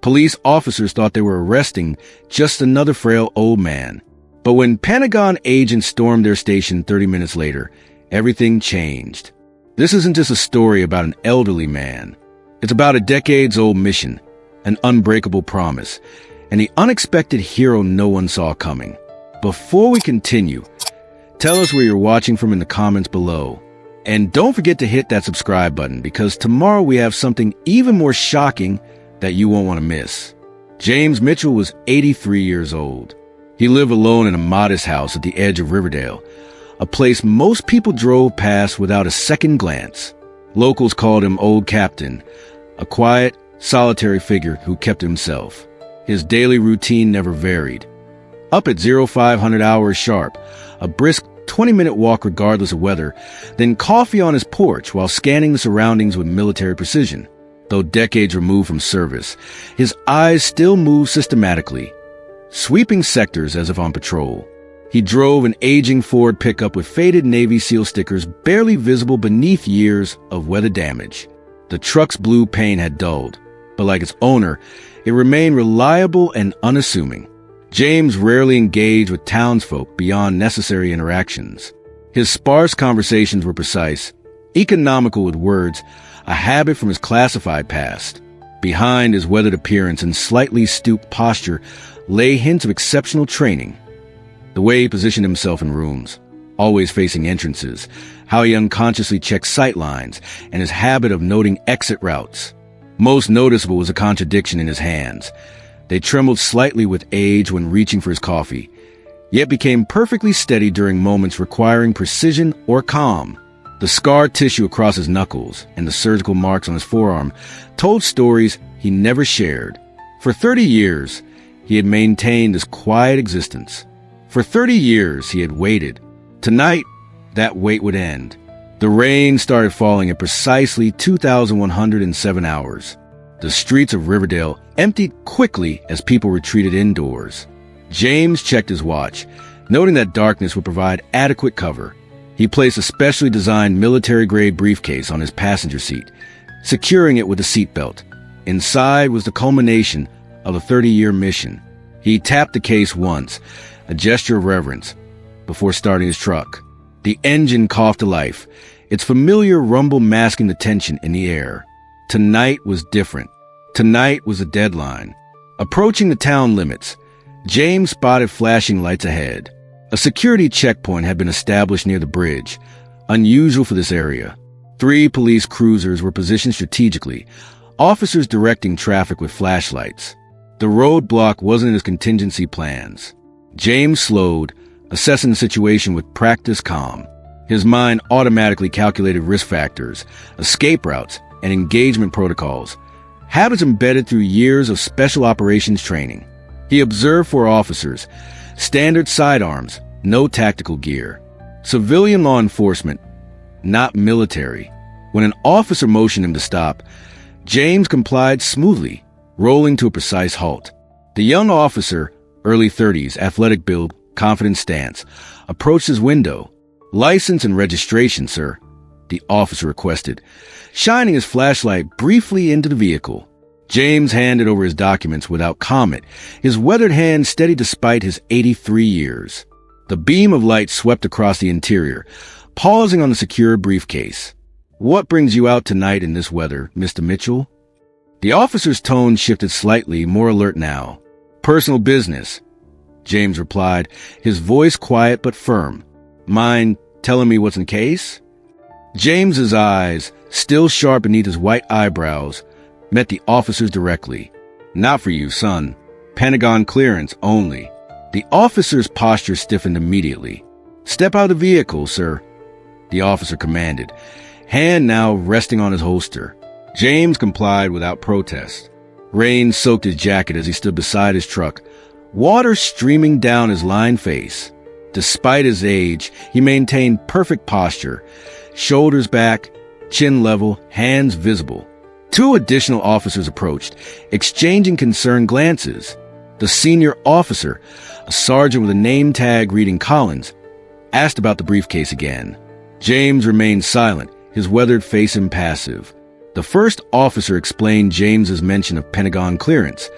Police officers thought they were arresting just another frail old man. But when Pentagon agents stormed their station 30 minutes later, everything changed. This isn't just a story about an elderly man. It's about a decades-old mission, an unbreakable promise, and the unexpected hero no one saw coming. Before we continue, tell us where you're watching from in the comments below. And don't forget to hit that subscribe button, because tomorrow we have something even more shocking that you won't want to miss. James Mitchell was 83 years old. He lived alone in a modest house at the edge of Riverdale, a place most people drove past without a second glance. Locals called him Old Captain, a quiet, solitary figure who kept to himself. His daily routine never varied. Up at 0500 hours sharp, a brisk 20-minute walk regardless of weather, then coffee on his porch while scanning the surroundings with military precision. Though decades removed from service, his eyes still moved systematically, sweeping sectors as if on patrol. He drove an aging Ford pickup with faded Navy SEAL stickers barely visible beneath years of weather damage. The truck's blue paint had dulled, but like its owner, it remained reliable and unassuming. James rarely engaged with townsfolk beyond necessary interactions. His sparse conversations were precise, economical with words, a habit from his classified past. Behind his weathered appearance and slightly stooped posture lay hints of exceptional training. The way he positioned himself in rooms, always facing entrances, how he unconsciously checked sight lines, and his habit of noting exit routes. Most noticeable was a contradiction in his hands. They trembled slightly with age when reaching for his coffee, yet became perfectly steady during moments requiring precision or calm. The scar tissue across his knuckles and the surgical marks on his forearm told stories he never shared. For 30 years, he had maintained this quiet existence. For 30 years, he had waited. Tonight, that wait would end. The rain started falling at precisely 2,107 hours. The streets of Riverdale emptied quickly as people retreated indoors. James checked his watch, noting that darkness would provide adequate cover. He placed a specially designed military-grade briefcase on his passenger seat, securing it with a seatbelt. Inside was the culmination of a 30-year mission. He tapped the case once, a gesture of reverence, before starting his truck. The engine coughed to life, its familiar rumble masking the tension in the air. Tonight was different. Tonight was a deadline. Approaching the town limits, James spotted flashing lights ahead. A security checkpoint had been established near the bridge, unusual for this area. 3 police cruisers were positioned strategically, officers directing traffic with flashlights. The roadblock wasn't in his contingency plans. James slowed, assessing the situation with practiced calm. His mind automatically calculated risk factors, escape routes, and engagement protocols, habits embedded through years of special operations training. He observed 4 officers, standard sidearms, no tactical gear. Civilian law enforcement, not military. When an officer motioned him to stop, James complied smoothly, rolling to a precise halt. The young officer, early 30s, athletic build, confident stance, approached his window. "License and registration, sir," the officer requested, shining his flashlight briefly into the vehicle. James handed over his documents without comment, his weathered hand steady despite his 83 years. The beam of light swept across the interior, pausing on the secure briefcase. "What brings you out tonight in this weather, Mr. Mitchell?" The officer's tone shifted slightly, more alert now. "Personal business," James replied, his voice quiet but firm. "Mind telling me what's in case?" James's eyes, still sharp beneath his white eyebrows, met the officer's directly. "Not for you, son. Pentagon clearance only." The officer's posture stiffened immediately. "Step out of the vehicle, sir," the officer commanded, hand now resting on his holster. James complied without protest. Rain soaked his jacket as he stood beside his truck, water streaming down his lined face. Despite his age, he maintained perfect posture, shoulders back, chin level, hands visible. 2 additional officers approached, exchanging concerned glances. The senior officer, a sergeant with a name tag reading Collins, asked about the briefcase again. James remained silent, his weathered face impassive. The first officer explained James's mention of Pentagon clearance,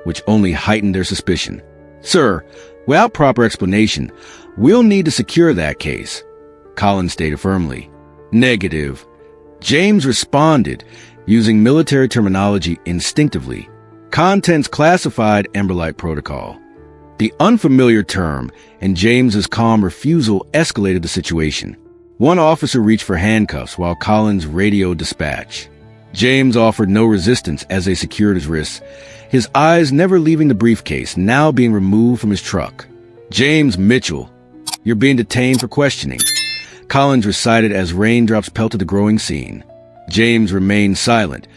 which only heightened their suspicion. "Sir, without proper explanation, we'll need to secure that case," Collins stated firmly. "Negative." James responded, using military terminology instinctively. "Contents classified, Emberlight Protocol." The unfamiliar term and James's calm refusal escalated the situation. One officer reached for handcuffs while Collins radioed dispatch. James offered no resistance as they secured his wrists, his eyes never leaving the briefcase, now being removed from his truck. "James Mitchell, you're being detained for questioning," Collins recited as raindrops pelted the growing scene. James remained silent,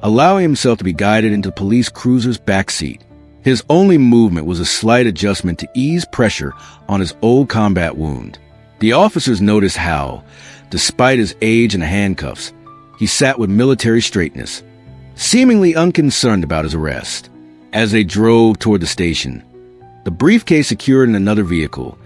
allowing himself to be guided into the police cruiser's back seat. His only movement was a slight adjustment to ease pressure on his old combat wound. The officers noticed how, despite his age and the handcuffs, he sat with military straightness, seemingly unconcerned about his arrest. As they drove toward the station, the briefcase secured in another vehicle,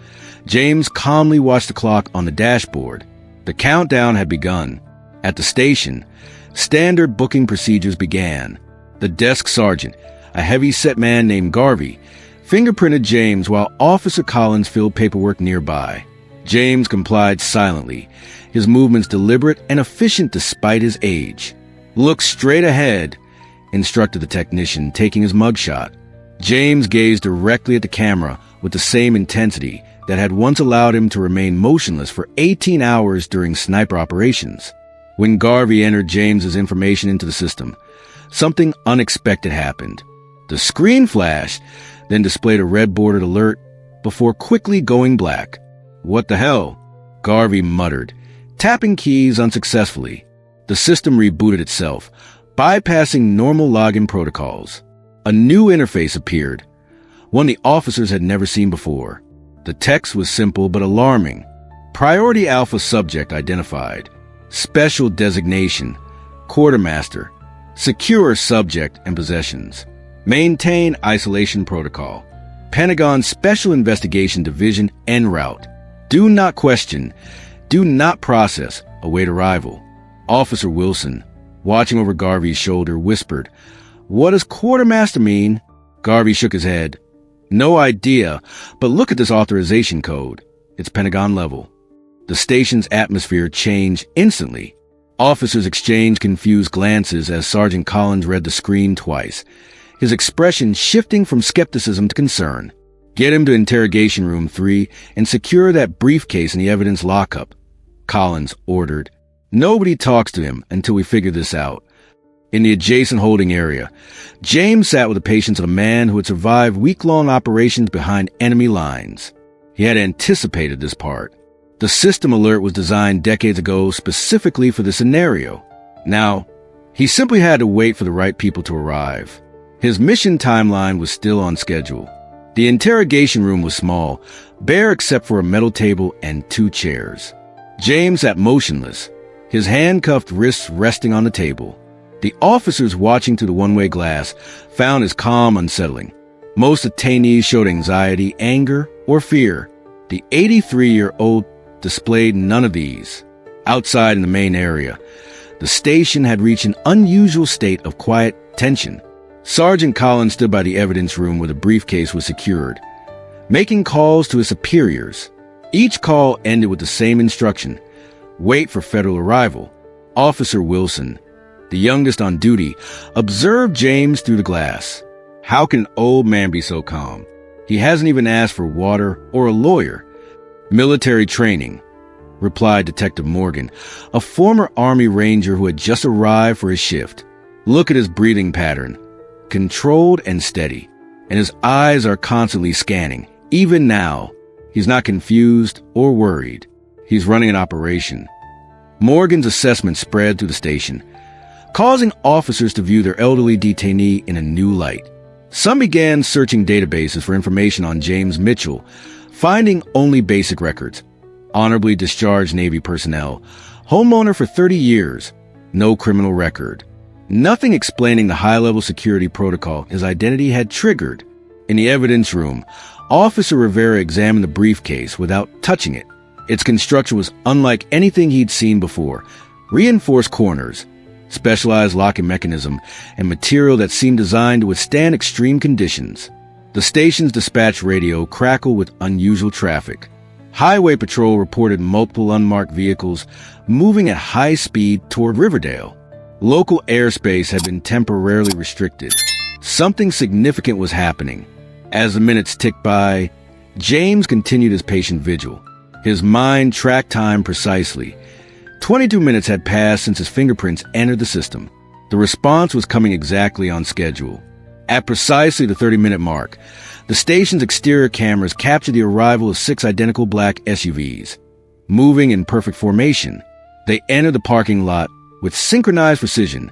James calmly watched the clock on the dashboard. The countdown had begun. At the station, standard booking procedures began. The desk sergeant, a heavy-set man named Garvey, fingerprinted James while Officer Collins filled paperwork nearby. James complied silently, his movements deliberate and efficient despite his age. "Look straight ahead," instructed the technician, taking his mugshot. James gazed directly at the camera with the same intensity that had once allowed him to remain motionless for 18 hours during sniper operations. When Garvey entered James's information into the system, something unexpected happened. The screen flashed, then displayed a red-bordered alert before quickly going black. "What the hell?" Garvey muttered, tapping keys unsuccessfully. The system rebooted itself, bypassing normal login protocols. A new interface appeared, one the officers had never seen before. The text was simple but alarming. Priority Alpha subject identified. Special designation. Quartermaster. Secure subject and possessions. Maintain isolation protocol. Pentagon Special Investigation Division en route. Do not question. Do not process. Await arrival. Officer Wilson, watching over Garvey's shoulder, whispered, "What does quartermaster mean?" Garvey shook his head. "No idea, but look at this authorization code. It's Pentagon level." The station's atmosphere changed instantly. Officers exchanged confused glances as Sergeant Collins read the screen twice, his expression shifting from skepticism to concern. "Get him to interrogation room 3 and secure that briefcase in the evidence lockup," Collins ordered. "Nobody talks to him until we figure this out." In the adjacent holding area, James sat with the patience of a man who had survived week-long operations behind enemy lines. He had anticipated this part. The system alert was designed decades ago specifically for this scenario. Now, he simply had to wait for the right people to arrive. His mission timeline was still on schedule. The interrogation room was small, bare except for a metal table and 2 chairs. James sat motionless, his handcuffed wrists resting on the table. The officers watching through the one-way glass found his calm unsettling. Most detainees showed anxiety, anger, or fear. The 83-year-old displayed none of these. Outside in the main area, the station had reached an unusual state of quiet tension. Sergeant Collins stood by the evidence room where the briefcase was secured, making calls to his superiors. Each call ended with the same instruction: wait for federal arrival. Officer Wilson, the youngest on duty, observed James through the glass. "How can an old man be so calm? He hasn't even asked for water or a lawyer." "Military training," replied Detective Morgan, a former Army Ranger who had just arrived for his shift. "Look at his breathing pattern. Controlled and steady. And his eyes are constantly scanning. Even now, he's not confused or worried. He's running an operation." Morgan's assessment spread through the station, causing officers to view their elderly detainee in a new light. Some began searching databases for information on James Mitchell, finding only basic records. Honorably discharged Navy personnel, homeowner for 30 years, no criminal record. Nothing explaining the high-level security protocol his identity had triggered. In the evidence room, Officer Rivera examined the briefcase without touching it. Its construction was unlike anything he'd seen before. Reinforced corners, specialized locking mechanism, and material that seemed designed to withstand extreme conditions. The station's dispatch radio crackled with unusual traffic. Highway patrol reported multiple unmarked vehicles moving at high speed toward Riverdale. Local airspace had been temporarily restricted. Something significant was happening. As the minutes ticked by, James continued his patient vigil. His mind tracked time precisely. 22 minutes had passed since his fingerprints entered the system. The response was coming exactly on schedule. At precisely the 30-minute mark, the station's exterior cameras captured the arrival of 6 identical black SUVs. Moving in perfect formation, they entered the parking lot with synchronized precision,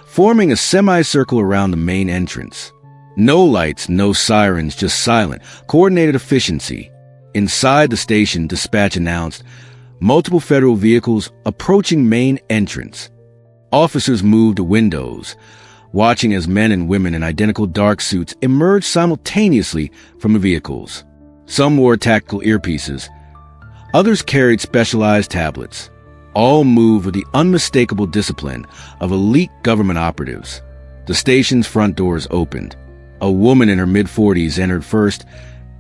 forming a semicircle around the main entrance. No lights, no sirens, just silent, coordinated efficiency. Inside the station, dispatch announced, multiple federal vehicles approaching main entrance. Officers moved to windows, watching as men and women in identical dark suits emerged simultaneously from the vehicles. Some wore tactical earpieces. Others carried specialized tablets. All moved with the unmistakable discipline of elite government operatives. The station's front doors opened. A woman in her mid-40s entered first,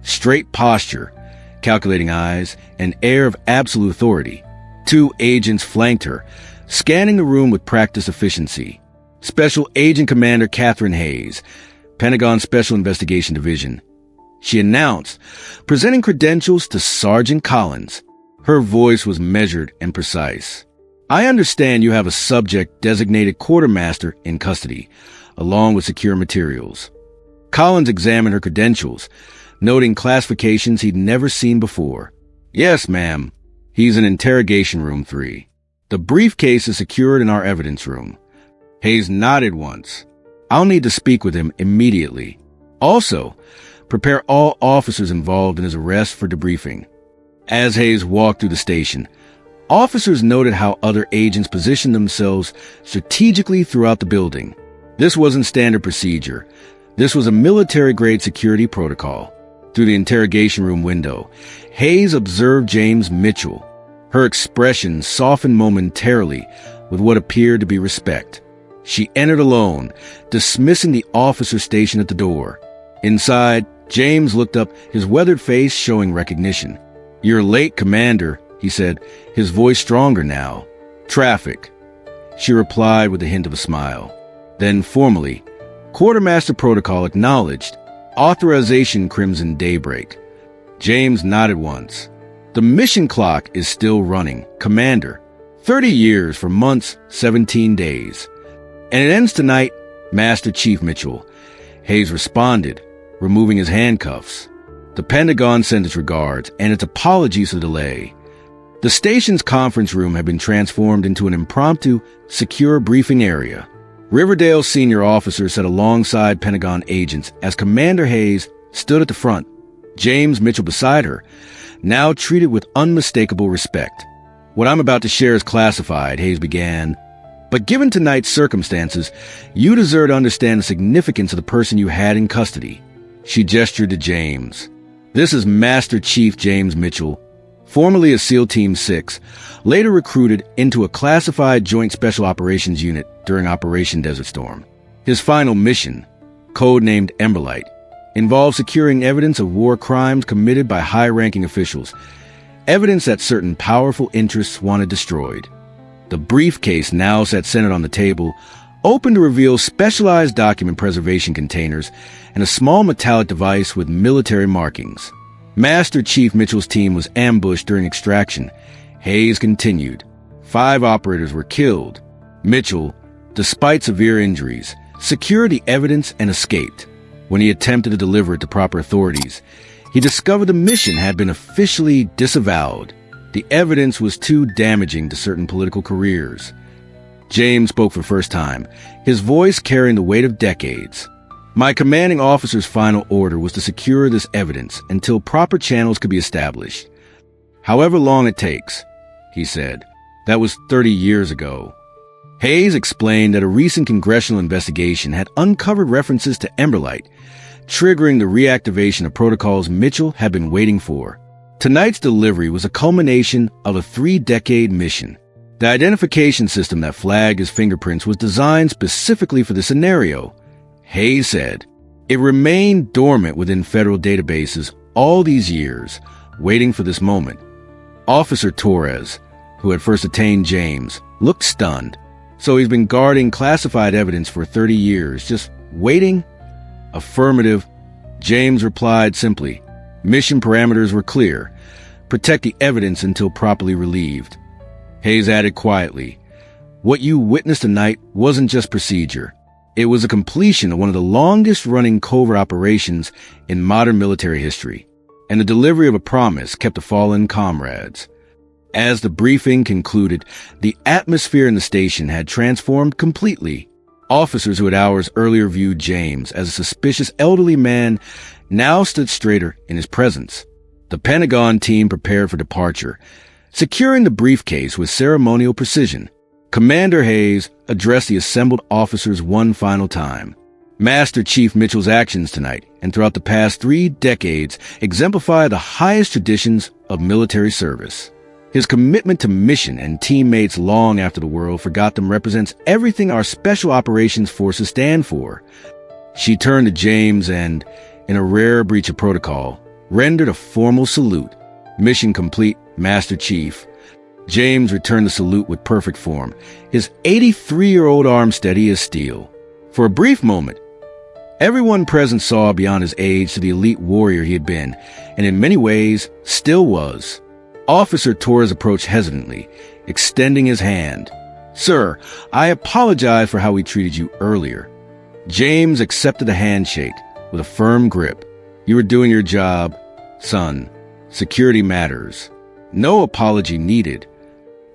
straight posture, calculating eyes, an air of absolute authority. 2 agents flanked her, scanning the room with practiced efficiency. Special Agent Commander Catherine Hayes, Pentagon Special Investigation Division. She announced, presenting credentials to Sergeant Collins. Her voice was measured and precise. I understand you have a subject designated quartermaster in custody, along with secure materials. Collins examined her credentials, noting classifications he'd never seen before. Yes, ma'am. He's in Interrogation Room 3. The briefcase is secured in our evidence room. Hayes nodded once. I'll need to speak with him immediately. Also, prepare all officers involved in his arrest for debriefing. As Hayes walked through the station, officers noted how other agents positioned themselves strategically throughout the building. This wasn't standard procedure. This was a military-grade security protocol. Through the interrogation room window, Hayes observed James Mitchell. Her expression softened momentarily with what appeared to be respect. She entered alone, dismissing the officer stationed at the door. Inside, James looked up, his weathered face showing recognition. You're late, Commander, he said, his voice stronger now. Traffic, she replied with a hint of a smile. Then formally, Quartermaster Protocol acknowledged. Authorization Crimson Daybreak. James nodded once. The mission clock is still running, Commander. 30 years for months, 17 days. And it ends tonight, Master Chief Mitchell. Hayes responded, removing his handcuffs. The Pentagon sent its regards and its apologies for the delay. The station's conference room had been transformed into an impromptu, secure briefing area. Riverdale's senior officers sat alongside Pentagon agents as Commander Hayes stood at the front, James Mitchell beside her, now treated with unmistakable respect. What I'm about to share is classified, Hayes began. But given tonight's circumstances, you deserve to understand the significance of the person you had in custody. She gestured to James. This is Master Chief James Mitchell, formerly of SEAL Team 6, later recruited into a classified Joint Special Operations Unit during Operation Desert Storm. His final mission, codenamed Emberlight, involved securing evidence of war crimes committed by high-ranking officials, evidence that certain powerful interests wanted destroyed. The briefcase now sat centered on the table, open to reveal specialized document preservation containers and a small metallic device with military markings. Master Chief Mitchell's team was ambushed during extraction. Hayes continued. 5 operators were killed. Mitchell, despite severe injuries, secured the evidence and escaped. When he attempted to deliver it to proper authorities, he discovered the mission had been officially disavowed. The evidence was too damaging to certain political careers. James spoke for the first time, his voice carrying the weight of decades. My commanding officer's final order was to secure this evidence until proper channels could be established. However long it takes, he said. That was 30 years ago. Hayes explained that a recent congressional investigation had uncovered references to Emberlight, triggering the reactivation of protocols Mitchell had been waiting for. Tonight's delivery was a culmination of a 3-decade mission. The identification system that flagged his fingerprints was designed specifically for this scenario. Hayes said, "It remained dormant within federal databases all these years, waiting for this moment." Officer Torres, who had first detained James, looked stunned. "So he's been guarding classified evidence for 30 years, just waiting?" "Affirmative." James replied simply. Mission parameters were clear. Protect the evidence until properly relieved. Hayes added quietly, "What you witnessed tonight wasn't just procedure. It was a completion of one of the longest-running covert operations in modern military history, and the delivery of a promise kept the fallen comrades." As the briefing concluded, the atmosphere in the station had transformed completely. Officers who had hours earlier viewed James as a suspicious elderly man now stood straighter in his presence. The Pentagon team prepared for departure, securing the briefcase with ceremonial precision. Commander Hayes addressed the assembled officers one final time. Master Chief Mitchell's actions tonight and throughout the past 3 decades exemplify the highest traditions of military service. His commitment to mission and teammates long after the world forgot them represents everything our Special Operations Forces stand for. She turned to James and, in a rare breach of protocol, rendered a formal salute. "Mission complete, Master Chief." James returned the salute with perfect form, his 83-year-old arm steady as steel. For a brief moment, everyone present saw beyond his age to the elite warrior he had been, and in many ways still was. Officer Torres approached hesitantly, extending his hand. "Sir, I apologize for how we treated you earlier." James accepted the handshake with a firm grip. "You were doing your job, son. Security matters." No apology needed.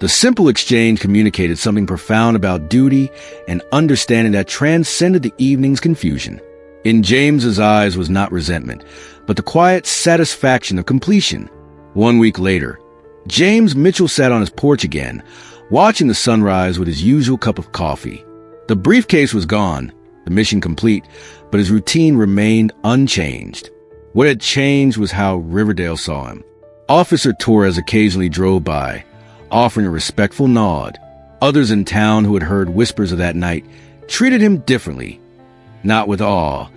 The simple exchange communicated something profound about duty and understanding that transcended the evening's confusion. In James's eyes was not resentment, but the quiet satisfaction of completion. 1 week later, James Mitchell sat on his porch again, watching the sunrise with his usual cup of coffee. The briefcase was gone, the mission complete, but his routine remained unchanged. What had changed was how Riverdale saw him. Officer Torres occasionally drove by, offering a respectful nod. Others in town who had heard whispers of that night treated him differently, not with awe,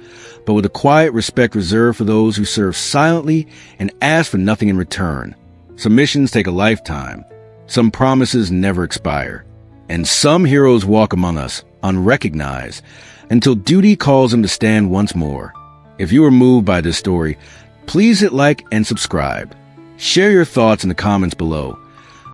but with a quiet respect reserved for those who serve silently and ask for nothing in return. Some missions take a lifetime, some promises never expire, and some heroes walk among us unrecognized until duty calls them to stand once more. If you were moved by this story, please hit like and subscribe. Share your thoughts in the comments below.